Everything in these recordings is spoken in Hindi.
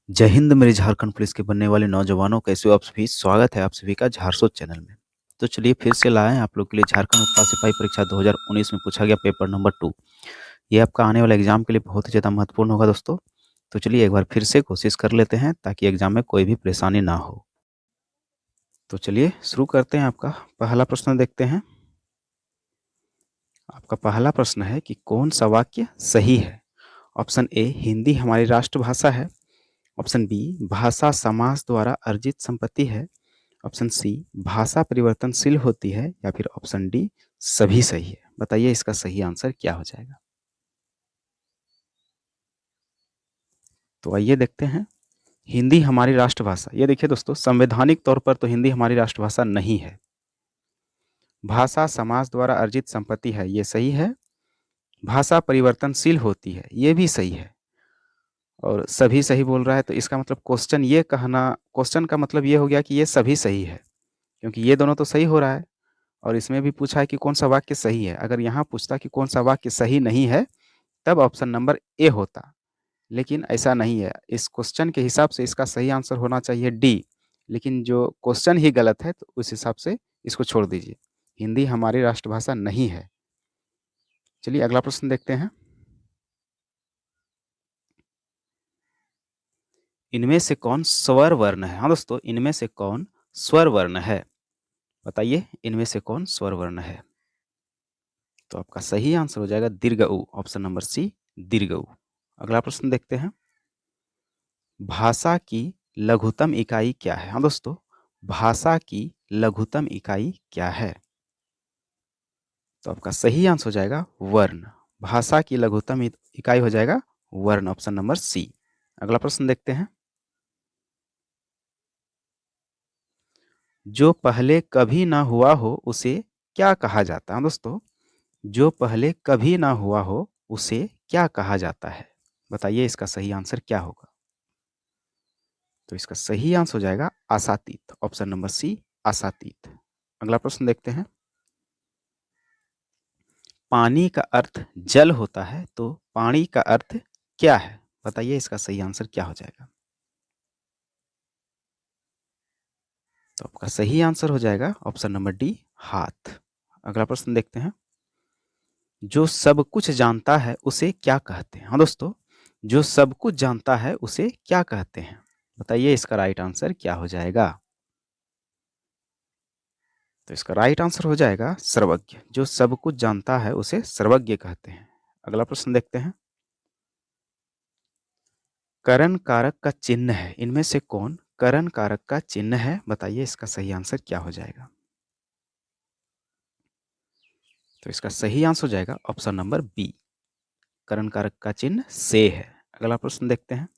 जय हिंद मेरे झारखंड पुलिस के बनने वाले नौजवानों, कैसे हो आप सभी। स्वागत है आप सभी का झारसोच चैनल में। तो चलिए फिर से लाए हैं आप लोग के लिए झारखंड उत्पाद सिपाही परीक्षा 2019 में पूछा गया पेपर नंबर 2। ये आपका आने वाले एग्जाम के लिए बहुत ही ज़्यादा महत्वपूर्ण होगा दोस्तों। तो चलिए एक बार फिर से कोशिश कर लेते हैं ताकि एग्जाम में कोई भी परेशानी ना हो। तो चलिए शुरू करते हैं। आपका पहला प्रश्न देखते हैं। आपका पहला प्रश्न है कि कौन सा वाक्य सही है। ऑप्शन ए, हिंदी हमारी राष्ट्रभाषा है। ऑप्शन बी, भाषा समाज द्वारा अर्जित संपत्ति है। ऑप्शन सी, भाषा परिवर्तनशील होती है। या फिर ऑप्शन डी, सभी सही है। बताइए इसका सही आंसर क्या हो जाएगा। तो आइए देखते हैं। हिंदी हमारी राष्ट्रभाषा, ये देखिए दोस्तों, संवैधानिक तौर पर तो हिंदी हमारी राष्ट्रभाषा नहीं है। भाषा समाज द्वारा अर्जित संपत्ति है, ये सही है। भाषा परिवर्तनशील होती है, ये भी सही है। और सभी सही बोल रहा है, तो इसका मतलब क्वेश्चन का मतलब ये हो गया कि ये सभी सही है, क्योंकि ये दोनों तो सही हो रहा है। और इसमें भी पूछा है कि कौन सा वाक्य सही है। अगर यहाँ पूछता कि कौन सा वाक्य सही नहीं है, तब ऑप्शन नंबर ए होता। लेकिन ऐसा नहीं है। इस क्वेश्चन के हिसाब से इसका सही आंसर होना चाहिए डी। लेकिन जो क्वेश्चन ही गलत है, तो उस हिसाब से इसको छोड़ दीजिए। हिंदी हमारी राष्ट्रभाषा नहीं है। चलिए अगला प्रश्न देखते हैं। इनमें से कौन स्वर वर्ण है। हाँ दोस्तों, इनमें से कौन स्वर वर्ण है। बताइए इनमें से कौन स्वर वर्ण है। तो आपका सही आंसर हो जाएगा दीर्घ उ, ऑप्शन नंबर सी, दीर्घ उ। अगला प्रश्न देखते हैं। भाषा की लघुत्तम इकाई क्या है। हाँ दोस्तों, भाषा की लघुत्तम इकाई क्या है। तो आपका सही आंसर हो जाएगा वर्ण। भाषा की लघुत्तम इकाई हो जाएगा वर्ण, ऑप्शन नंबर सी। अगला प्रश्न देखते हैं। जो पहले कभी ना हुआ हो उसे क्या कहा जाता है। हाँ दोस्तों, जो पहले कभी ना हुआ हो उसे क्या कहा जाता है। बताइए इसका सही आंसर क्या होगा। तो इसका सही आंसर हो जाएगा आशातीत, ऑप्शन नंबर सी, आशातीत। अगला प्रश्न देखते हैं। पानी का अर्थ जल होता है, तो पानी का अर्थ क्या है। बताइए इसका सही आंसर क्या हो जाएगा। तो आपका सही आंसर हो जाएगा ऑप्शन नंबर डी, हाथ। अगला प्रश्न देखते हैं। जो सब कुछ जानता है उसे क्या कहते हैं। हाँ दोस्तों, जो सब कुछ जानता है उसे क्या कहते हैं। बताइए इसका राइट आंसर क्या हो जाएगा। तो इसका राइट आंसर हो जाएगा सर्वज्ञ। जो सब कुछ जानता है उसे सर्वज्ञ कहते हैं। अगला प्रश्न देखते हैं। करण कारक का चिन्ह है, इनमें से कौन करण कारक का चिन्ह है। बताइए इसका सही आंसर क्या हो जाएगा। तो इसका सही आंसर हो जाएगा ऑप्शन नंबर बी, करण कारक का चिन्ह से है। अगला प्रश्न देखते हैं।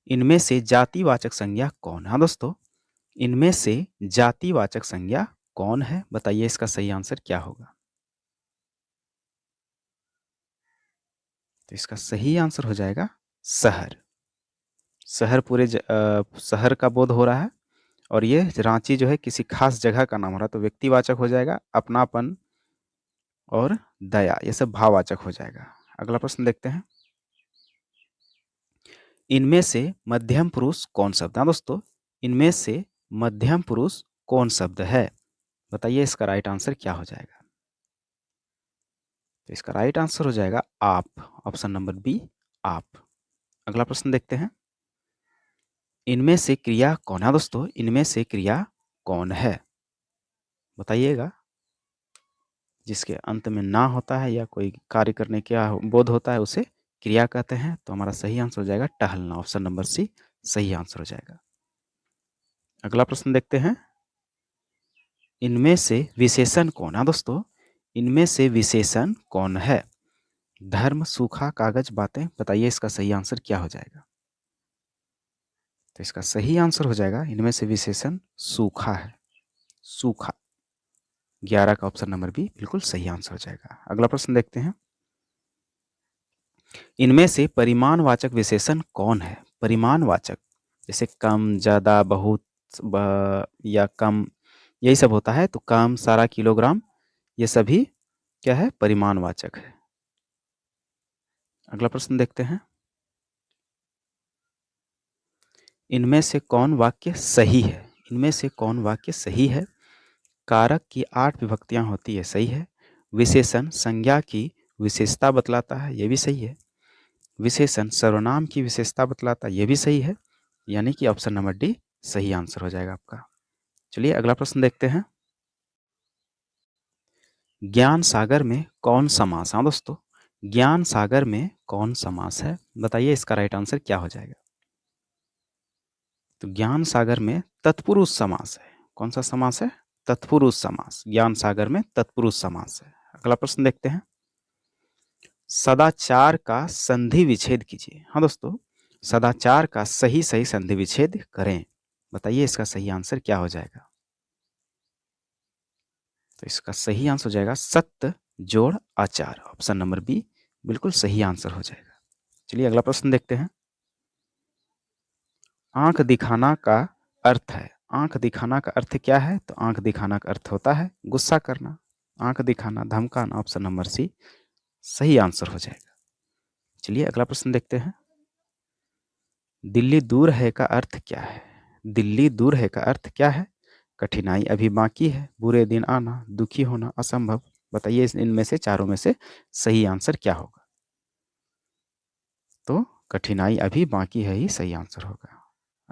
इनमें से जातिवाचक संज्ञा कौन है। हाँ दोस्तों, इनमें से जातिवाचक संज्ञा कौन है। बताइए इसका सही आंसर क्या होगा। तो इसका सही आंसर हो जाएगा शहर। शहर शहर का बोध हो रहा है। और ये रांची जो है किसी खास जगह का नाम हो रहा है, तो व्यक्तिवाचक हो जाएगा। अपनापन और दया, ये सब भाववाचक हो जाएगा। अगला प्रश्न देखते हैं। इनमें से मध्यम पुरुष कौन शब्द है। हाँ दोस्तों, इनमें से मध्यम पुरुष कौन शब्द है। बताइए इसका राइट आंसर क्या हो जाएगा। तो इसका राइट आंसर हो जाएगा आप, ऑप्शन नंबर बी, आप। अगला प्रश्न देखते हैं। इनमें से क्रिया कौन है। हाँ दोस्तों, इनमें से क्रिया कौन है। बताइएगा। जिसके अंत में ना होता है या कोई कार्य करने का बोध होता है उसे क्रिया कहते हैं। तो हमारा सही आंसर हो जाएगा टहलना, ऑप्शन नंबर सी, सही आंसर हो जाएगा। अगला प्रश्न देखते हैं। इनमें से विशेषण कौन है। हाँ दोस्तों, इनमें से विशेषण कौन है। धर्म, सूखा, कागज, बातें। बताइए इसका सही आंसर क्या हो जाएगा। तो इसका सही आंसर हो जाएगा इनमें से विशेषण सूखा है, सूखा। 11 का ऑप्शन नंबर बी बिल्कुल सही आंसर हो जाएगा। अगला प्रश्न देखते हैं। इनमें से परिमाणवाचक विशेषण कौन है। परिमाणवाचक जैसे कम, ज्यादा, बहुत, या कम, यही सब होता है। तो कम, सारा, किलोग्राम, ये सभी क्या है, परिमाणवाचक है। अगला प्रश्न देखते हैं। इनमें से कौन वाक्य सही है? इनमें से कौन वाक्य सही है? कारक की 8 विभक्तियां होती है, सही है। विशेषण संज्ञा की विशेषता बतलाता है, ये भी सही है। विशेषण सर्वनाम की विशेषता बतलाता है, ये भी सही है। यानी कि ऑप्शन नंबर डी सही आंसर हो जाएगा आपका। चलिए अगला प्रश्न देखते हैं। ज्ञान सागर में कौन समास? हाँ दोस्तों, ज्ञान सागर में कौन समास है? बताइए इसका राइट आंसर क्या हो जाएगा। तो ज्ञान सागर में तत्पुरुष समास है। कौन सा समास है? तत्पुरुष समास। ज्ञान सागर में तत्पुरुष समास है। अगला प्रश्न देखते हैं। सदाचार का संधि विच्छेद कीजिए। हाँ दोस्तों, सदाचार का सही सही संधि विच्छेद करें। बताइए इसका सही आंसर क्या हो जाएगा। तो इसका सही आंसर हो जाएगा सत्य जोड़ आचार। ऑप्शन नंबर बी बिल्कुल सही आंसर हो जाएगा। चलिए अगला प्रश्न देखते हैं। आंख दिखाना का अर्थ है। आंख दिखाना का अर्थ क्या है? तो आंख दिखाना का अर्थ होता है गुस्सा करना। आंख दिखाना, धमकाना। ऑप्शन नंबर सी सही आंसर हो जाएगा। चलिए अगला प्रश्न देखते हैं। दिल्ली दूर है का अर्थ क्या है? दिल्ली दूर है का अर्थ क्या है? कठिनाई अभी बाकी है, बुरे दिन आना, दुखी होना, असंभव। बताइए इनमें से चारों में से सही आंसर क्या होगा। तो कठिनाई अभी बाकी है ही सही आंसर होगा।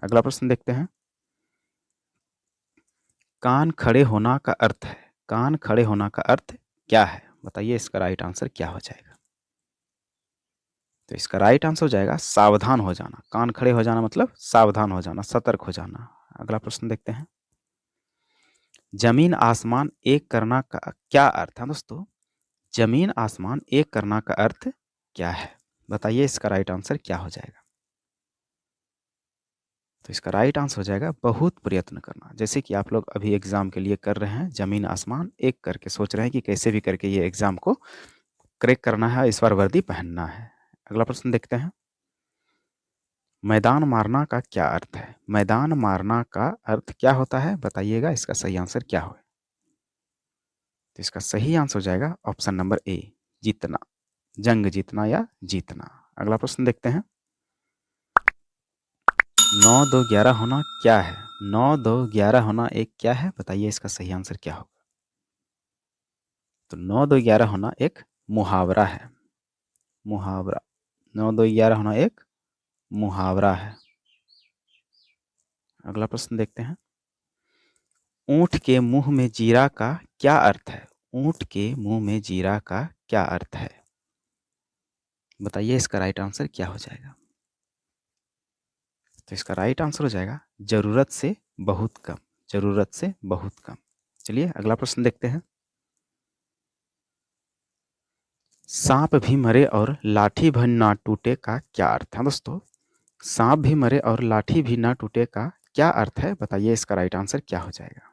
अगला प्रश्न देखते हैं। कान खड़े होना का अर्थ है। कान खड़े होना का अर्थ क्या है? बताइए इसका राइट आंसर क्या हो जाएगा। तो इसका राइट आंसर हो जाएगा सावधान हो जाना। कान खड़े हो जाना मतलब सावधान हो जाना, सतर्क हो जाना। अगला प्रश्न देखते हैं। जमीन आसमान एक करना का क्या अर्थ है दोस्तों? जमीन आसमान एक करना का अर्थ क्या है? बताइए इसका राइट आंसर क्या हो जाएगा। तो इसका राइट आंसर हो जाएगा बहुत प्रयत्न करना। जैसे कि आप लोग अभी एग्जाम के लिए कर रहे हैं, जमीन आसमान एक करके सोच रहे हैं कि कैसे भी करके ये एग्जाम को क्रैक करना है, इस बार वर्दी पहनना है। अगला प्रश्न देखते हैं। मैदान मारना का क्या अर्थ है? मैदान मारना का अर्थ क्या होता है? बताइएगा इसका सही आंसर क्या हो। तो इसका सही आंसर हो जाएगा ऑप्शन नंबर ए, जीतना, जंग जीतना या जीतना। अगला प्रश्न देखते हैं। 9 2 11 होना क्या है? 9 2 11 होना एक क्या है? बताइए इसका सही आंसर क्या होगा। तो 9 2 11 होना एक मुहावरा है। मुहावरा। 9 2 11 होना एक मुहावरा है। अगला प्रश्न देखते हैं। ऊंट के मुंह में जीरा का क्या अर्थ है? ऊंट के मुंह में जीरा का क्या अर्थ है? बताइए इसका राइट आंसर क्या हो जाएगा। तो इसका राइट आंसर हो जाएगा जरूरत से बहुत कम। जरूरत से बहुत कम। चलिए अगला प्रश्न देखते हैं। सांप भी मरे और लाठी भी ना टूटे का क्या अर्थ है दोस्तों? सांप भी मरे और लाठी भी ना टूटे का क्या अर्थ है? बताइए इसका राइट आंसर क्या हो जाएगा।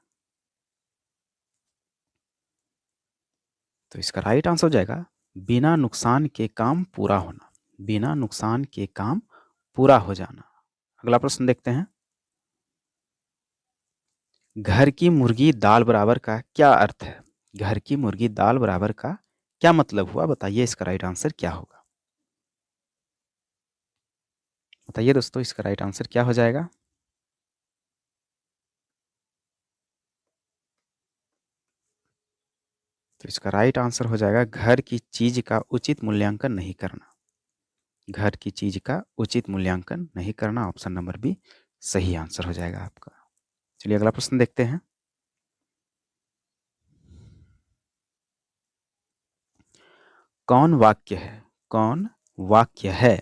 तो इसका राइट आंसर हो जाएगा बिना नुकसान के काम पूरा होना। बिना नुकसान के काम पूरा हो जाना। अगला प्रश्न देखते हैं। घर की मुर्गी दाल बराबर का क्या अर्थ है? घर की मुर्गी दाल बराबर का क्या मतलब हुआ? बताइए इसका राइट आंसर क्या होगा। बताइए दोस्तों इसका राइट आंसर क्या हो जाएगा। तो इसका राइट आंसर हो जाएगा घर की चीज का उचित मूल्यांकन नहीं करना। घर की चीज का उचित मूल्यांकन नहीं करना। ऑप्शन नंबर बी सही आंसर हो जाएगा आपका। चलिए अगला प्रश्न देखते हैं। कौन वाक्य है? कौन वाक्य है?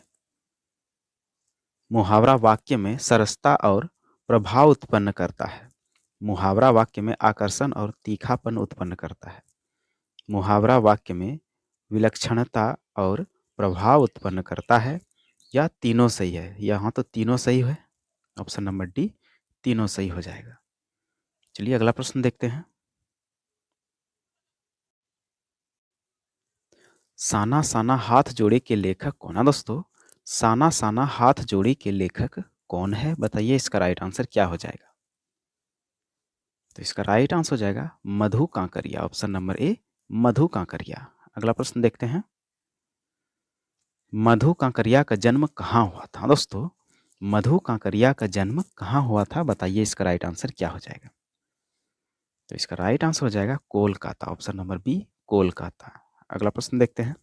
मुहावरा वाक्य में सरसता और प्रभाव उत्पन्न करता है। मुहावरा वाक्य में आकर्षण और तीखापन उत्पन्न करता है। मुहावरा वाक्य में विलक्षणता और प्रभाव उत्पन्न करता है, या तीनों सही है? यहाँ तो तीनों सही है। ऑप्शन नंबर डी तीनों सही हो जाएगा। चलिए अगला प्रश्न देखते हैं। साना साना हाथ जोड़े के लेखक कौन है दोस्तों? साना साना हाथ जोड़े के लेखक कौन है? बताइए इसका राइट आंसर क्या हो जाएगा। तो इसका राइट आंसर हो जाएगा मधु कांकरिया। ऑप्शन नंबर ए मधु कांकरिया। अगला प्रश्न देखते हैं। मधु कांकरिया का जन्म कहाँ हुआ था दोस्तों? मधु कांकरिया का जन्म कहाँ हुआ था? बताइए इसका राइट आंसर क्या हो जाएगा? तो इसका राइट आंसर हो जाएगा Kolkata, option number B Kolkata. अगला प्रश्न देखते हैं।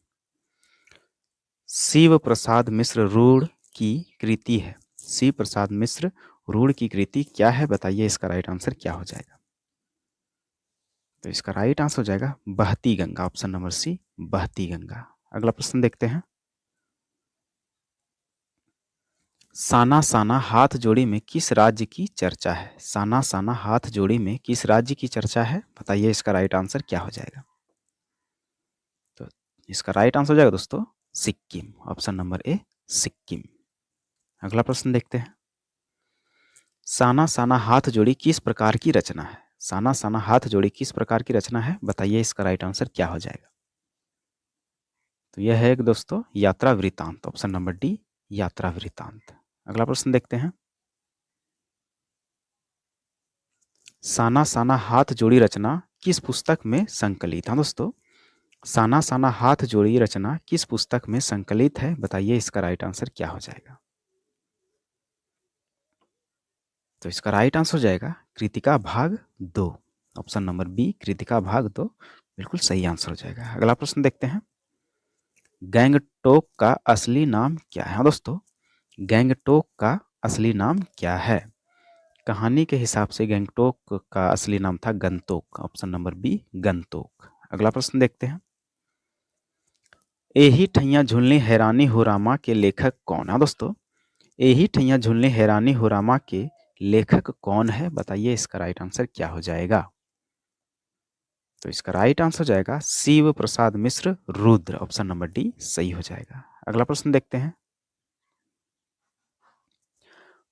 शिव प्रसाद मिश्र रूढ़ की कृति है। शिव प्रसाद मिश्र रूढ़ की कृति क्या है? बताइए इसका राइट आंसर क्या हो जाएगा? तो इसका राइट आंसर हो जाएगा बहती गंगा, ऑप्शन नंबर सी बहती गंगा। अगला प्रश्न देखते हैं। साना साना हाथ जोड़ी में किस राज्य की चर्चा है? साना साना हाथ जोड़ी में किस राज्य की चर्चा है? बताइए इसका राइट आंसर क्या हो जाएगा? तो इसका राइट आंसर हो जाएगा दोस्तों Sikkim, option number A Sikkim. अगला प्रश्न देखते हैं। साना साना हाथ जोड़ी किस प्रकार की रचना है? साना साना हाथ जोड़ी किस प्रकार की रचना है? बताइए इसका राइट आंसर क्या हो जाएगा? तो यह है एक दोस्तों यात्रा वृत्तांत, ऑप्शन नंबर डी यात्रा वृत्तांत। अगला प्रश्न देखते हैं। साना साना हाथ जोड़ी रचना किस पुस्तक में संकलित है? दोस्तों साना साना हाथ जोड़ी रचना किस पुस्तक में संकलित है? बताइए इसका राइट आंसर क्या हो जाएगा? तो इसका राइट आंसर हो जाएगा कृतिका भाग 2, ऑप्शन नंबर बी कृतिका भाग 2 बिल्कुल सही आंसर हो जाएगा। अगला प्रश्न देखते हैं। गैंगटोक का असली नाम क्या है? दोस्तों गैंगटोक का असली नाम क्या है? कहानी के हिसाब से गैंगटोक का असली नाम था Gangtok, option number B Gangtok. अगला प्रश्न देखते हैं। एही ठैया झुलनी हैरानी हो रामा के लेखक कौन है? दोस्तों एही ठैया झुलनी हैरानी हो रामा के लेखक कौन है? बताइए इसका राइट आंसर क्या हो जाएगा? तो इसका राइट आंसर हो जाएगा Shiv Prasad Mishra Rudra, option number D सही हो जाएगा। अगला प्रश्न देखते हैं।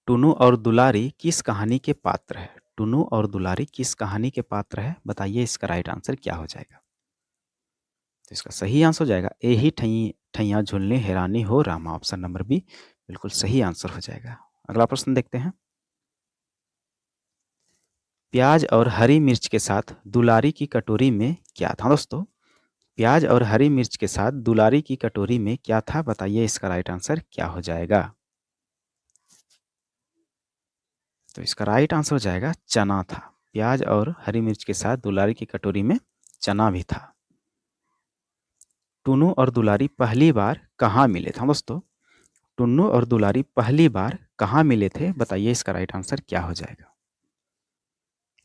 टुनु और दुलारी किस कहानी के पात्र है? टुनु और दुलारी किस कहानी के पात्र है? बताइए इसका राइट आंसर क्या हो जाएगा? तो इसका सही आंसर हो जाएगा एही ठैया झुलनी हैरानी हो रामा, ऑप्शन नंबर बी बिल्कुल सही आंसर हो जाएगा। अगला प्रश्न देखते हैं। प्याज और हरी मिर्च के साथ दुलारी की कटोरी में क्या था? दोस्तों प्याज और हरी मिर्च के साथ दुलारी की कटोरी में क्या था? बताइए इसका राइट आंसर क्या हो जाएगा? तो इसका राइट आंसर हो जाएगा चना था। प्याज और हरी मिर्च के साथ दुलारी की कटोरी में चना भी था। टुन्नू और दुलारी पहली बार कहाँ मिले थे? दोस्तों टुन्नू और दुलारी पहली बार कहाँ मिले थे? बताइए इसका राइट आंसर क्या हो जाएगा?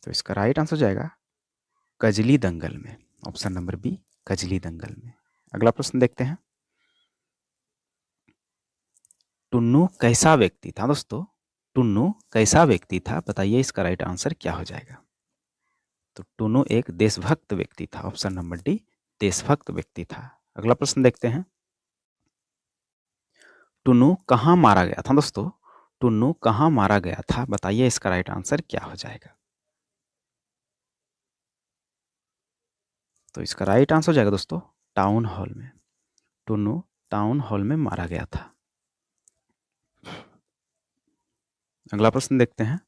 तो इसका राइट आंसर हो जाएगा कजली दंगल में, ऑप्शन नंबर बी कजली दंगल में। अगला प्रश्न देखते हैं। टुन्नू कैसा व्यक्ति था? दोस्तों टुन्नू कैसा व्यक्ति था? बताइए इसका राइट आंसर क्या हो जाएगा? तो टुन्नू एक देशभक्त व्यक्ति था, ऑप्शन नंबर डी देशभक्त व्यक्ति था। अगला प्रश्न देखते हैं। टुन्नू कहाँ मारा गया था? दोस्तों टुन्नू कहाँ मारा गया था? बताइए इसका राइट आंसर क्या हो जाएगा? तो इसका राइट आंसर हो जाएगा दोस्तों टाउन हॉल में। टुन्नू टाउन हॉल में मारा गया था। अगला प्रश्न देखते हैं।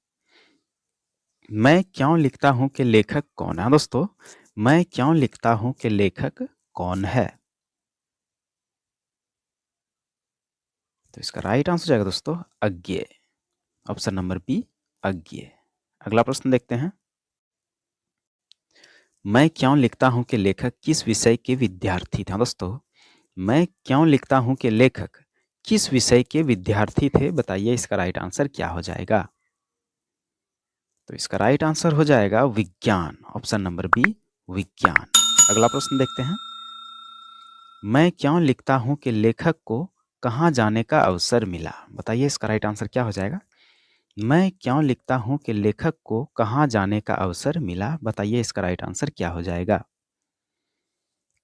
मैं क्यों लिखता हूं कि लेखक कौन है? दोस्तों मैं क्यों लिखता हूं कि लेखक कौन है? तो इसका राइट आंसर हो जाएगा दोस्तों अज्ञेय, ऑप्शन नंबर बी अज्ञेय। अगला प्रश्न देखते हैं। मैं क्यों लिखता हूं कि लेखक किस विषय के विद्यार्थी थे? दोस्तों मैं क्यों लिखता हूं कि लेखक किस विषय के विद्यार्थी थे? बताइए इसका राइट आंसर क्या हो जाएगा? तो इसका राइट आंसर हो जाएगा विज्ञान, ऑप्शन नंबर बी विज्ञान। अगला प्रश्न देखते हैं। मैं क्यों लिखता हूं कि लेखक को कहाँ जाने का अवसर मिला? बताइए इसका राइट आंसर क्या हो जाएगा? मैं क्यों लिखता हूं कि लेखक को कहाँ जाने का अवसर मिला? बताइए इसका राइट आंसर क्या हो जाएगा?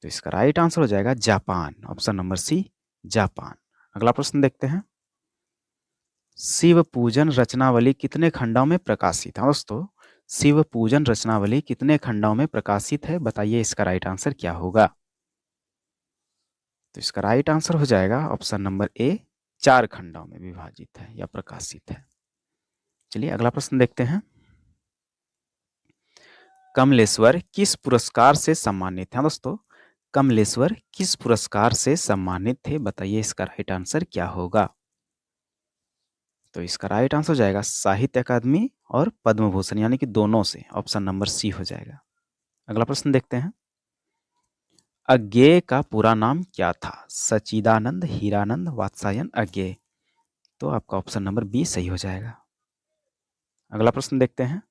तो इसका राइट आंसर हो जाएगा Japan, option number C Japan. अगला प्रश्न देखते हैं। शिव पूजन रचनावली कितने खंडों में प्रकाशित है? दोस्तों शिव पूजन रचनावली कितने खंडों में प्रकाशित है? बताइए इसका राइट आंसर क्या होगा? तो इसका राइट आंसर हो जाएगा ऑप्शन नंबर ए 4 खंडों में विभाजित है या प्रकाशित है। चलिए अगला प्रश्न देखते हैं। कमलेश्वर किस पुरस्कार से सम्मानित है? दोस्तों कमलेश्वर किस पुरस्कार से सम्मानित थे? बताइए इसका राइट आंसर क्या होगा? तो इसका राइट आंसर हो जाएगा साहित्य अकादमी और पद्म भूषण, यानी कि दोनों से। ऑप्शन नंबर सी हो जाएगा। अगला प्रश्न देखते हैं। अज्ञेय का पूरा नाम क्या था? सच्चिदानंद, हीरानंद, वात्स्यायन, अज्ञेय। तो आपका ऑप्शन नंबर बी सही हो जाएगा। अगला प्रश्न देखते हैं।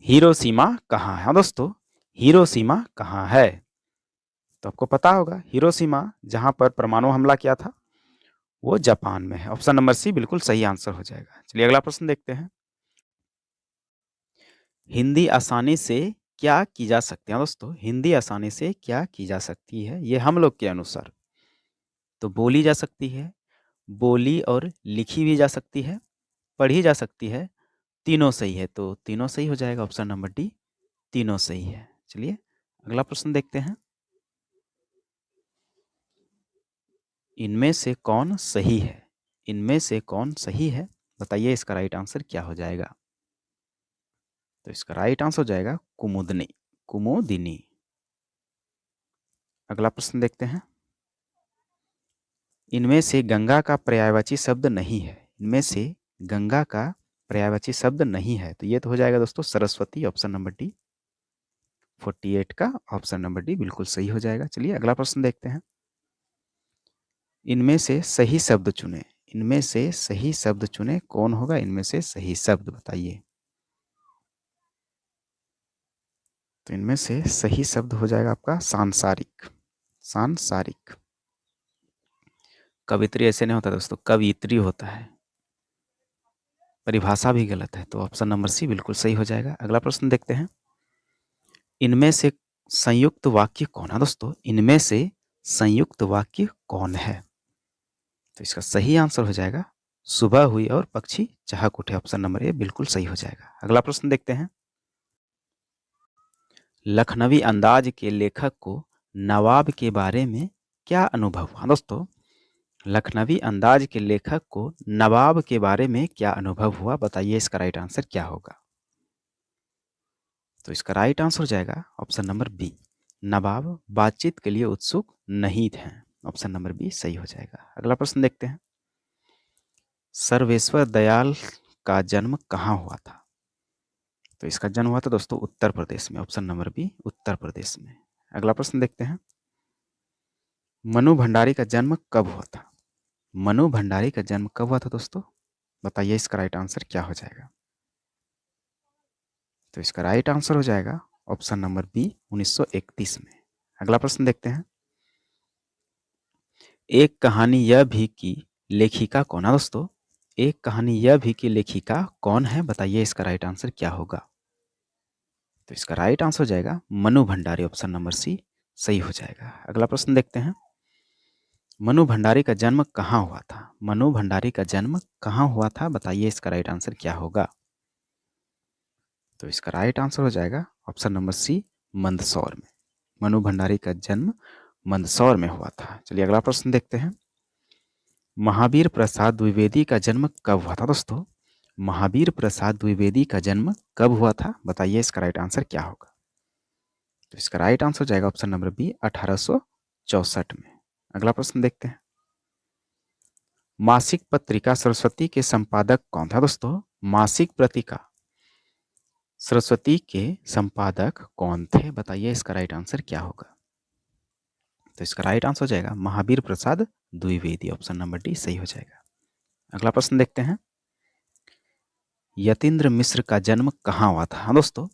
हिरोशिमा कहाँ है? हाँ दोस्तों, हिरोशिमा कहाँ है? तो आपको पता होगा, हिरोशिमा जहां पर परमाणु हमला किया था वो जापान में है। ऑप्शन नंबर सी बिल्कुल सही आंसर हो जाएगा। चलिए अगला प्रश्न देखते हैं। हिंदी आसानी से क्या की जा सकती है? दोस्तों, हिंदी आसानी से क्या की जा सकती है? ये हम लोग के अनुसार तो बोली जा सकती है, बोली और लिखी भी जा सकती है, पढ़ी जा सकती है, तीनों सही है। तो तीनों सही हो जाएगा। ऑप्शन नंबर डी तीनों सही है। चलिए अगला प्रश्न देखते हैं। इनमें से कौन सही है? इनमें से कौन सही है? बताइए, इसका राइट आंसर क्या हो जाएगा? तो इसका राइट आंसर हो जाएगा कुमुदनी, कुमुदिनी। अगला प्रश्न देखते हैं। इनमें से गंगा का पर्यायवाची शब्द नहीं है। इनमें से गंगा का पर्यायवाची शब्द नहीं है। तो ये तो हो जाएगा दोस्तों सरस्वती। ऑप्शन नंबर डी 48 का ऑप्शन नंबर डी बिल्कुल सही हो जाएगा। चलिए अगला प्रश्न देखते हैं। इनमें से सही शब्द चुने। इनमें से सही शब्द चुने। कौन होगा इनमें से सही शब्द? बताइए। तो इनमें से सही शब्द हो जाएगा आपका सांसारिक। सांसारिक। कवित्री ऐसे नहीं होता दोस्तों, कवित्री होता है। परिभाषा भी गलत है। तो ऑप्शन नंबर सी बिल्कुल सही हो जाएगा। अगला प्रश्न देखते हैं। इनमें से संयुक्त वाक्य कौन है? दोस्तों, इनमें से संयुक्त वाक्य कौन है? तो इसका सही आंसर हो जाएगा सुबह हुई और पक्षी चहक उठे। ऑप्शन नंबर ए बिल्कुल सही हो जाएगा। अगला प्रश्न देखते हैं। लखनवी अंदाज के लेखक को नवाब के बारे में क्या अनुभव हुआ? दोस्तों, लखनवी अंदाज के लेखक को नवाब के बारे में क्या अनुभव हुआ? बताइए, इसका राइट आंसर क्या होगा? तो इसका राइट आंसर हो जाएगा ऑप्शन नंबर बी, नवाब बातचीत के लिए उत्सुक नहीं थे। ऑप्शन नंबर बी सही हो जाएगा। अगला प्रश्न देखते हैं। सर्वेश्वर दयाल का जन्म कहाँ हुआ था? तो इसका जन्म हुआ था दोस्तों उत्तर प्रदेश में। Option number B Uttar Pradesh में। अगला प्रश्न देखते हैं। मनु भंडारी का जन्म कब हुआ था? मनु भंडारी का जन्म कब हुआ था दोस्तों? बताइए, इसका राइट आंसर क्या हो जाएगा? तो इसका राइट आंसर हो जाएगा ऑप्शन नंबर बी 1931 में। अगला प्रश्न देखते हैं। एक कहानी यह भी कि लेखिका कौन है? दोस्तों, एक कहानी यह भी कि लेखिका कौन है? बताइए, इसका राइट आंसर क्या होगा? तो इसका राइट आंसर हो जाएगा Mannu Bhandari. Option number C सही हो जाएगा। अगला प्रश्न देखते हैं। मनु भंडारी का जन्म कहाँ हुआ था? मनु भंडारी का जन्म कहाँ हुआ था? बताइए, इसका राइट आंसर क्या होगा? तो इसका राइट आंसर हो जाएगा ऑप्शन नंबर सी मंदसौर में। मनु भंडारी का जन्म मंदसौर में हुआ था। चलिए अगला प्रश्न देखते हैं। महावीर प्रसाद द्विवेदी का जन्म कब हुआ था? दोस्तों, महावीर प्रसाद द्विवेदी का जन्म कब हुआ था? बताइए, इसका राइट आंसर क्या होगा? तो इसका राइट आंसर हो जाएगा ऑप्शन नंबर बी 1864 में। अगला प्रश्न देखते हैं। मासिक पत्रिका सरस्वती के संपादक कौन था? दोस्तों, मासिक पत्रिका सरस्वती के संपादक कौन थे? बताइए, इसका राइट आंसर क्या होगा? तो इसका राइट आंसर हो जाएगा Mahavir Prasad Dwivedi. Option number D सही हो जाएगा। अगला प्रश्न देखते हैं। यतीन्द्र मिश्र का जन्म कहाँ हुआ था? हाँ दोस्तों,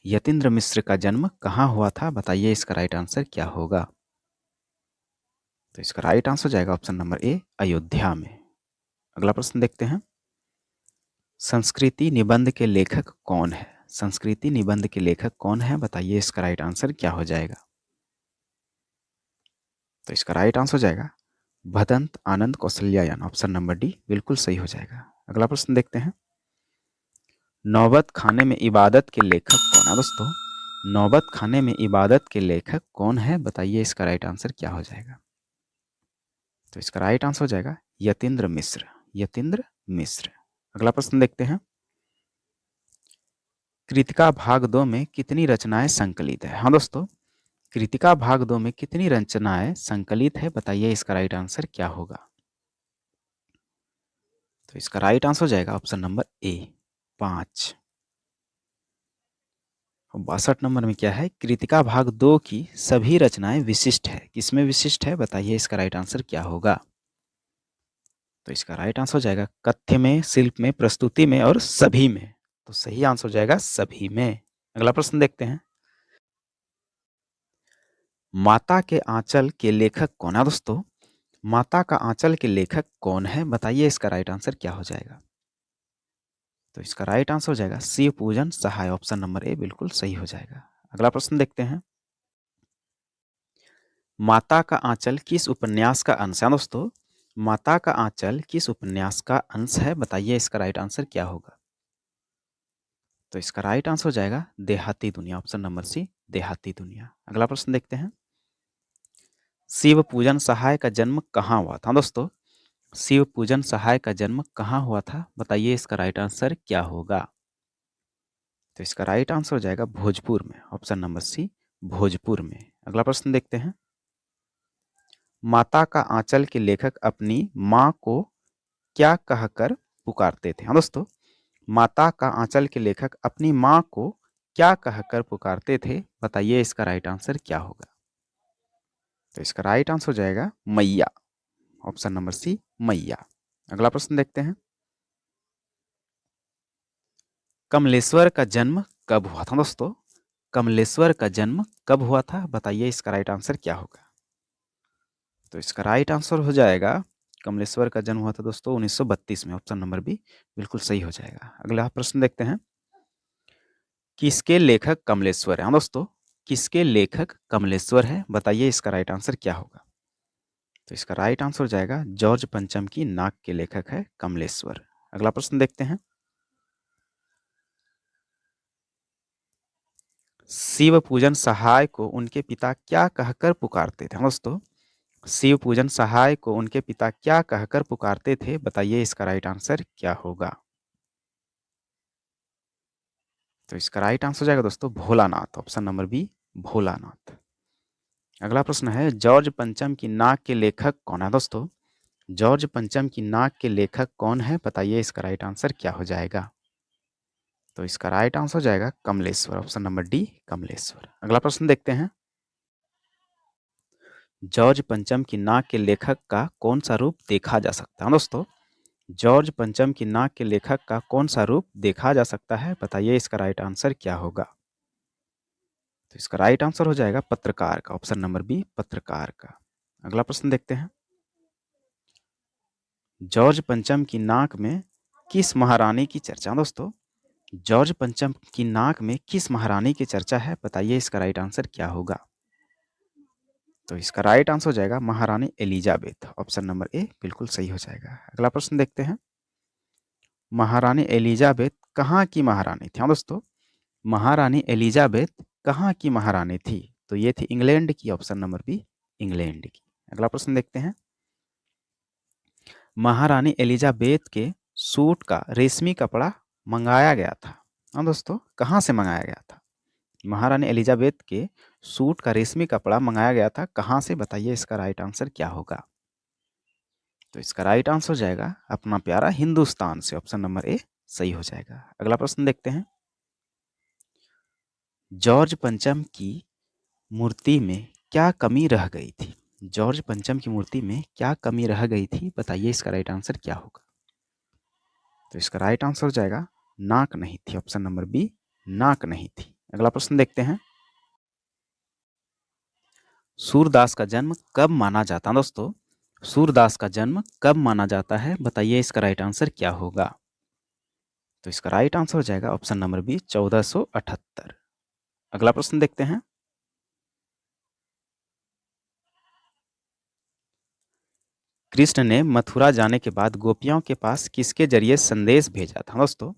यतीन्द्र मिश्र का जन्म कहाँ हुआ था? बताइए, इसका राइट आंसर क्या होगा? तो इसका राइट आंसर हो जाएगा ऑप्शन नंबर ए अयोध्या में। अगला प्रश्न देखते हैं। संस्कृति निबंध के लेखक कौन है? संस्कृति निबंध के लेखक कौन है? बताइए, इसका राइट आंसर क्या हो जाएगा? तो इसका राइट आंसर हो जाएगा Bhadant Anand Kausalyayan. Option number D बिल्कुल सही हो जाएगा। अगला प्रश्न देखते हैं। नौबत खाने में इबादत के लेखक कौन है? दोस्तों, नौबत खाने में इबादत के लेखक कौन है? बताइए, इसका राइट आंसर क्या हो जाएगा? तो इसका राइट आंसर हो जाएगा यतीन्द्र मिश्र। यतीन्द्र मिश्र। अगला प्रश्न देखते हैं। कृतिका भाग 2 में कितनी रचनाएं संकलित है? हाँ दोस्तों, कृतिका भाग 2 में कितनी रचनाएं संकलित है? बताइए, इसका राइट आंसर क्या होगा? तो इसका राइट आंसर हो जाएगा ऑप्शन नंबर ए 5। 62 नंबर में क्या है? कृतिका भाग 2 की सभी रचनाएं विशिष्ट है। किसमें विशिष्ट है बताइए, इसका राइट आंसर क्या होगा? तो इसका राइट आंसर हो जाएगा कथ्य में, शिल्प में, प्रस्तुति में और सभी में। तो सही आंसर हो जाएगा सभी में। अगला प्रश्न देखते हैं। माता के आंचल के लेखक कौन है दोस्तों? माता का आंचल के लेखक कौन है बताइए, इसका राइट आंसर क्या हो जाएगा? तो इसका राइट आंसर हो जाएगा शिव पूजन सहाय। ऑप्शन नंबर ए बिल्कुल सही हो जाएगा। अगला प्रश्न देखते हैं। माता का आंचल किस उपन्यास का अंश है दोस्तों? माता का आंचल किस उपन्यास का अंश है बताइए, इसका राइट आंसर क्या होगा? तो इसका राइट आंसर हो जाएगा देहाती दुनिया। ऑप्शन नंबर सी देहाती दुनिया। अगला प्रश्न देखते हैं। शिव पूजन सहाय का जन्म कहाँ हुआ था दोस्तों? शिव पूजन सहाय का जन्म कहाँ हुआ था बताइए, इसका राइट आंसर क्या होगा? तो इसका राइट आंसर हो जाएगा भोजपुर में। ऑप्शन नंबर सी भोजपुर में। अगला प्रश्न देखते हैं। माता का आंचल के लेखक अपनी माँ को क्या कहकर पुकारते थे? हाँ दोस्तों, माता का आंचल के लेखक अपनी माँ को क्या कहकर पुकारते थे बताइए, इसका राइट आंसर क्या होगा? तो इसका राइट आंसर हो जाएगा मैया। ऑप्शन नंबर सी मैया। अगला प्रश्न देखते हैं। कमलेश्वर का जन्म कब हुआ था दोस्तों? कमलेश्वर का जन्म कब हुआ था बताइए, इसका राइट आंसर क्या होगा? तो इसका राइट आंसर हो जाएगा कमलेश्वर का जन्म हुआ था दोस्तों 1932 में। ऑप्शन नंबर बी बिल्कुल सही हो जाएगा। अगला प्रश्न देखते हैं। किसके लेखक कमलेश्वर है? हाँ दोस्तों, किसके लेखक कमलेश्वर है बताइए, इसका राइट आंसर क्या होगा? तो इसका राइट आंसर हो जाएगा जॉर्ज पंचम की नाक के लेखक है कमलेश्वर। अगला प्रश्न देखते हैं। शिव पूजन सहाय को उनके पिता क्या कहकर पुकारते थे? हाँ दोस्तों, शिव पूजन सहाय को उनके पिता क्या कहकर पुकारते थे बताइए, इसका राइट आंसर क्या होगा? तो इसका राइट आंसर हो जाएगा दोस्तों Bholanath. Option number B Bholanath. अगला प्रश्न है जॉर्ज पंचम की नाक के लेखक कौन है दोस्तों? जॉर्ज पंचम की नाक के लेखक कौन है बताइए, इसका राइट आंसर क्या हो जाएगा? तो इसका राइट आंसर हो जाएगा Kamleshwar. Option number D Kamleshwar. अगला प्रश्न देखते हैं। जॉर्ज पंचम की नाक के लेखक का कौन सा रूप देखा जा सकता है दोस्तों? जॉर्ज पंचम की नाक के लेखक का कौन सा रूप देखा जा सकता है बताइए, इसका राइट आंसर क्या होगा? तो इसका राइट आंसर हो जाएगा पत्रकार का। ऑप्शन नंबर बी पत्रकार का। अगला प्रश्न देखते हैं। जॉर्ज पंचम की नाक में किस महारानी की चर्चा दोस्तों? जॉर्ज पंचम की नाक में किस महारानी की चर्चा है बताइए, इसका राइट आंसर क्या होगा? तो इसका राइट आंसर हो जाएगा महारानी एलिजाबेथ। ऑप्शन नंबर ए बिल्कुल सही हो जाएगा। अगला प्रश्न देखते हैं। महारानी एलिजाबेथ कहाँ की महारानी थी? हाँ दोस्तों, महारानी एलिजाबेथ कहाँ की महारानी थी? तो ये थी इंग्लैंड की। ऑप्शन नंबर बी इंग्लैंड की। अगला प्रश्न देखते हैं। महारानी एलिजाबेथ के सूट का रेशमी कपड़ा मंगाया गया था। हाँ दोस्तों, कहाँ से मंगाया गया था? महारानी एलिजाबेथ के सूट का रेशमी कपड़ा मंगाया गया था कहाँ से बताइए, इसका राइट आंसर क्या होगा? तो इसका राइट आंसर हो जाएगा अपना प्यारा हिंदुस्तान से। ऑप्शन नंबर ए सही हो जाएगा। अगला प्रश्न देखते हैं। जॉर्ज पंचम की मूर्ति में क्या कमी रह गई थी? जॉर्ज पंचम की मूर्ति में क्या कमी रह गई थी बताइए, इसका राइट आंसर क्या होगा? तो इसका राइट आंसर हो जाएगा नाक नहीं थी। ऑप्शन नंबर बी नाक नहीं थी। अगला प्रश्न देखते हैं। सूरदास का जन्म कब माना जाता है दोस्तों? सूरदास का जन्म कब माना जाता है बताइए, इसका राइट आंसर क्या होगा? तो इसका राइट आंसर हो जाएगा ऑप्शन नंबर बी 1478। अगला प्रश्न देखते हैं। कृष्ण ने मथुरा जाने के बाद गोपियों के पास किसके जरिए संदेश भेजा था दोस्तों?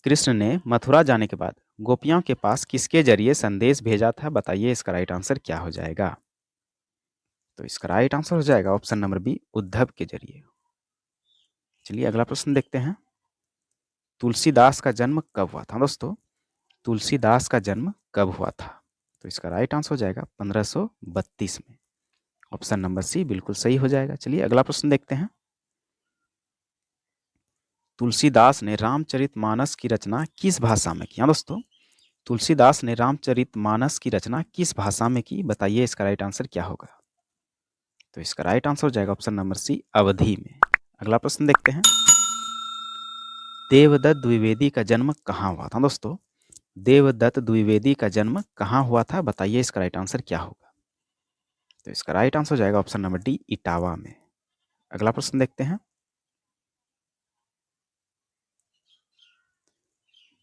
कृष्ण ने मथुरा जाने के बाद गोपियों के पास किसके जरिए संदेश भेजा था बताइए, इसका राइट आंसर क्या हो जाएगा? तो इसका राइट आंसर हो जाएगा ऑप्शन नंबर बी उद्धव के जरिए। चलिए अगला प्रश्न देखते हैं। तुलसीदास का जन्म कब हुआ था दोस्तों? तुलसीदास का जन्म कब हुआ था? तो इसका राइट आंसर हो जाएगा 1532 में। ऑप्शन नंबर सी बिल्कुल सही हो जाएगा। चलिए अगला प्रश्न देखते हैं। तुलसीदास ने रामचरितमानस की रचना किस भाषा में की? हाँ दोस्तों, तुलसीदास ने रामचरितमानस की रचना किस भाषा में की? बताइए इसका राइट आंसर क्या होगा? तो इसका राइट आंसर हो जाएगा ऑप्शन नंबर सी, अवधी में। अगला प्रश्न देखते हैं। देवदत्त द्विवेदी का जन्म कहाँ हुआ था? दोस्तों, देवदत्त द्विवेदी का जन्म कहाँ हुआ था? बताइए इसका राइट आंसर क्या होगा? तो इसका राइट आंसर हो जाएगा ऑप्शन नंबर डी, इटावा में। अगला प्रश्न देखते हैं।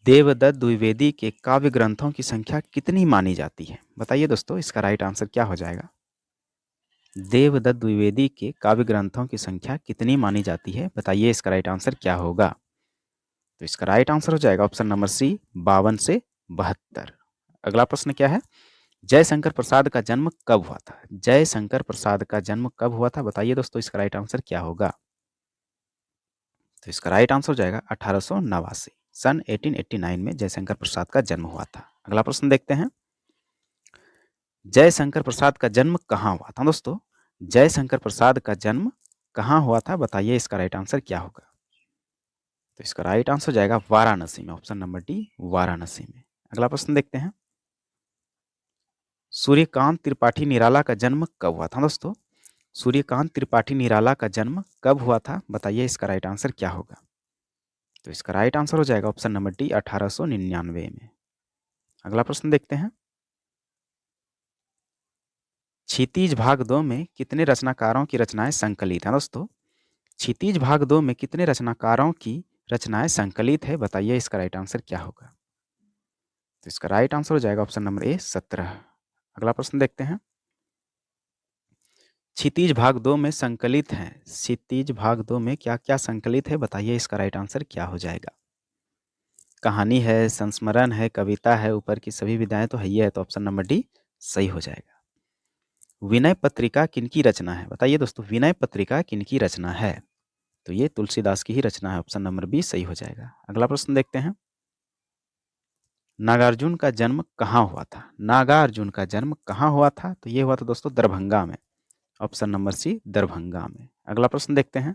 देवदत्त द्विवेदी के काव्य ग्रंथों की संख्या कितनी मानी जाती है? बताइए दोस्तों, इसका राइट आंसर क्या हो जाएगा? देवदत्त द्विवेदी के काव्य ग्रंथों की संख्या कितनी मानी जाती है? बताइए इसका राइट आंसर क्या होगा? तो इसका राइट आंसर हो जाएगा ऑप्शन नंबर सी, 52 से 72। अगला प्रश्न क्या है? जयशंकर प्रसाद का जन्म कब हुआ था? जयशंकर प्रसाद का जन्म कब हुआ था? बताइए दोस्तों, इसका राइट आंसर क्या होगा? तो इसका राइट आंसर हो जाएगा 1889, सन 1889 में जयशंकर प्रसाद का जन्म हुआ था। अगला प्रश्न देखते हैं। जयशंकर प्रसाद का जन्म कहाँ हुआ था? दोस्तों, जयशंकर प्रसाद का जन्म कहाँ हुआ था? बताइए इसका राइट आंसर क्या होगा? तो इसका राइट आंसर हो जाएगा वाराणसी में, ऑप्शन नंबर डी, वाराणसी में। अगला प्रश्न देखते हैं। सूर्यकांत त्रिपाठी निराला का जन्म कब हुआ था? दोस्तों, सूर्यकांत त्रिपाठी निराला का जन्म कब हुआ था? बताइए इसका राइट आंसर क्या होगा? तो इसका राइट आंसर हो जाएगा ऑप्शन नंबर डी, 1899 में। अगला प्रश्न देखते हैं। क्षितिज भाग 2 में कितने रचनाकारों की रचनाएं संकलित हैं? दोस्तों, क्षितिज भाग 2 में कितने रचनाकारों की रचनाएं संकलित है? बताइए इसका राइट आंसर क्या होगा? तो इसका राइट आंसर हो जाएगा ऑप्शन नंबर ए, 17। अगला प्रश्न देखते हैं। क्षितिज भाग 2 में संकलित हैं, क्षितिज भाग 2 में क्या क्या संकलित है? बताइए इसका राइट आंसर क्या हो जाएगा? कहानी है, संस्मरण है, कविता है, ऊपर की सभी विधाएं तो है ही है, तो ऑप्शन नंबर डी सही हो जाएगा। विनय पत्रिका किनकी रचना है? बताइए दोस्तों, विनय पत्रिका किनकी रचना है? तो ये तुलसीदास की ही रचना है, ऑप्शन नंबर बी सही हो जाएगा। अगला प्रश्न देखते हैं। नागार्जुन का जन्म कहाँ हुआ था? नागार्जुन का जन्म कहाँ हुआ था? तो ये हुआ था दोस्तों दरभंगा में, ऑप्शन नंबर सी, दरभंगा में। अगला प्रश्न देखते हैं।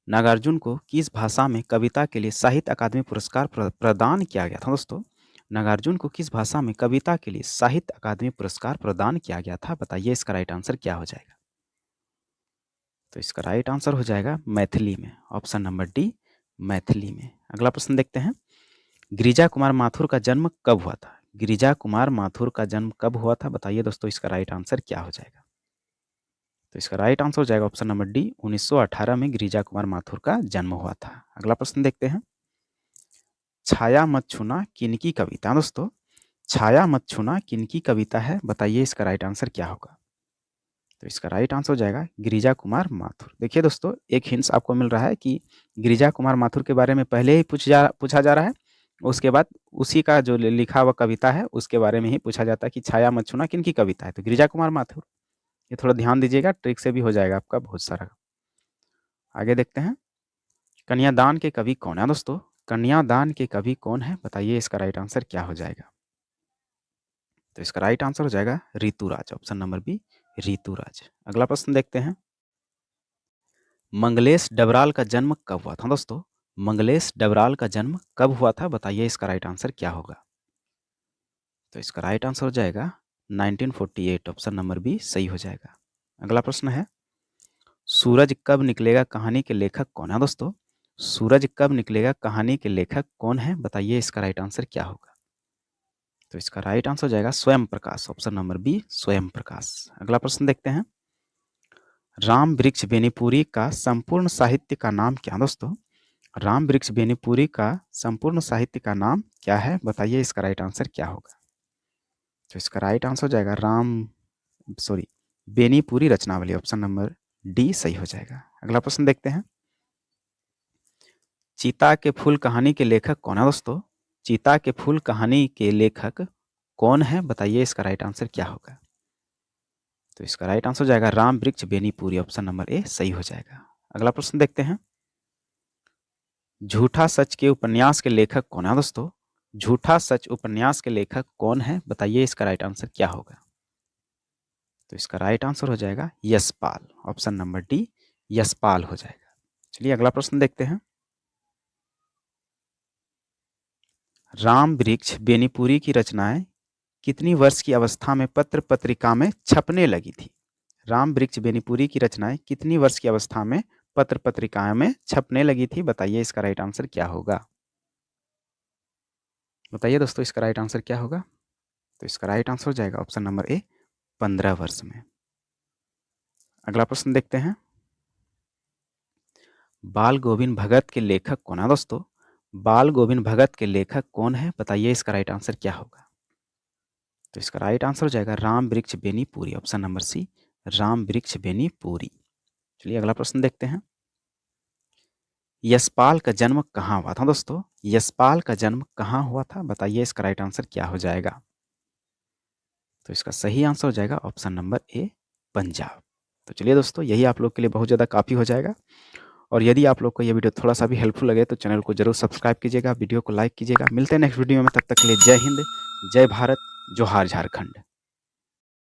नागार्जुन को किस भाषा में कविता के लिए साहित्य अकादमी पुरस्कार प्रदान किया गया था? दोस्तों, नागार्जुन को किस भाषा में कविता के लिए साहित्य अकादमी पुरस्कार प्रदान किया गया था? बताइए इसका राइट आंसर क्या हो जाएगा? तो इसका राइट आंसर हो जाएगा मैथिली में, ऑप्शन नंबर डी, मैथिली में। अगला प्रश्न देखते हैं। गिरिजा कुमार माथुर का जन्म कब हुआ था? गिरिजा कुमार माथुर का जन्म कब हुआ था? बताइए दोस्तों, इसका राइट आंसर क्या हो जाएगा? तो इसका राइट आंसर हो जाएगा ऑप्शन नंबर डी, 1918 में गिरिजा कुमार माथुर का जन्म हुआ था। अगला प्रश्न देखते हैं। छाया मत छूना किनकी कविता है? दोस्तों, छाया मत छूना किनकी कविता है? बताइए इसका राइट आंसर क्या होगा? तो इसका राइट आंसर हो जाएगा गिरिजा कुमार माथुर। देखिए दोस्तों, एक हिंट्स आपको मिल रहा है कि गिरिजा कुमार माथुर के बारे में पहले ही पूछा जा रहा है, उसके बाद उसी का जो लिखा हुआ कविता है उसके बारे में ही पूछा जाता है कि छाया मत छूना किनकी कविता है? तो गिरिजा कुमार माथुर। ये थोड़ा ध्यान दीजिएगा, ट्रिक से भी हो जाएगा आपका बहुत सारा। आगे देखते हैं। कन्यादान के कवि कौन है? दोस्तों, कन्यादान के कवि कौन है? बताइए इसका राइट आंसर क्या हो जाएगा? तो इसका राइट आंसर हो जाएगा Rituraj, option number B, Rituraj. अगला प्रश्न देखते हैं। मंगलेश डबराल का जन्म कब हुआ था? दोस्तों, मंगलेश डबराल का जन्म कब हुआ था? बताइए इसका राइट आंसर क्या होगा? तो इसका राइट आंसर हो जाएगा 1948, ऑप्शन नंबर बी सही हो जाएगा। अगला प्रश्न है। सूरज कब निकलेगा कहानी के लेखक कौन है? दोस्तों, सूरज कब निकलेगा कहानी के लेखक कौन है? बताइए इसका राइट आंसर क्या होगा? तो इसका राइट आंसर हो जाएगा स्वयं प्रकाश, ऑप्शन नंबर बी, स्वयं प्रकाश। अगला प्रश्न देखते हैं। राम वृक्ष बेनीपुरी का संपूर्ण साहित्य का नाम क्या? दोस्तों, राम वृक्ष बेनीपुरी का संपूर्ण साहित्य का नाम क्या है? बताइए इसका राइट आंसर क्या होगा? तो इसका राइट आंसर हो जाएगा बेनीपुरी रचनावली, ऑप्शन नंबर डी सही हो जाएगा। अगला प्रश्न देखते हैं। चीता के फूल कहानी के लेखक कौन है? दोस्तों, चीता के फूल कहानी के लेखक कौन है? बताइए इसका राइट आंसर क्या होगा? तो इसका राइट आंसर हो जाएगा Ram Vriksh Benipuri, option number A सही हो जाएगा। अगला प्रश्न देखते हैं। झूठा सच के उपन्यास के लेखक कौन है? दोस्तों, झूठा सच उपन्यास के लेखक कौन है? बताइए इसका राइट आंसर क्या होगा? तो इसका राइट आंसर हो जाएगा Yashpal, option number D, Yashpal हो जाएगा। चलिए अगला प्रश्न देखते हैं। राम वृक्ष बेनीपुरी की रचनाएं कितनी वर्ष की अवस्था में पत्र पत्रिका में छपने लगी थी? राम वृक्ष बेनीपुरी की रचनाएं कितनी वर्ष की अवस्था में पत्र पत्रिकाओं में छपने लगी थी? बताइए इसका राइट आंसर क्या होगा? बताइए दोस्तों इसका राइट आंसर क्या होगा? तो इसका राइट आंसर हो जाएगा ऑप्शन नंबर ए 15 वर्ष में। अगला प्रश्न देखते हैं। बाल गोविंद भगत के लेखक कौन है दोस्तों? बाल गोविंद भगत के लेखक कौन है? बताइए इसका राइट आंसर क्या होगा? तो इसका राइट आंसर हो जाएगा Ram Vriksh Benipuri, option number C Ram Vriksh Benipuri. चलिए अगला प्रश्न देखते हैं। यशपाल का जन्म कहाँ हुआ था दोस्तों? यशपाल का जन्म कहाँ हुआ था? बताइए इसका राइट आंसर क्या हो जाएगा? तो इसका सही आंसर हो जाएगा ऑप्शन नंबर ए पंजाब। तो चलिए दोस्तों यही आप लोग के लिए बहुत ज़्यादा काफ़ी हो जाएगा। और यदि आप लोग को ये वीडियो थोड़ा सा भी हेल्पफुल लगे तो चैनल को जरूर सब्सक्राइब कीजिएगा, वीडियो को लाइक कीजिएगा। मिलते हैं नेक्स्ट वीडियो में, तब तक के लिए जय हिंद, जय भारत, जोहार झारखंड।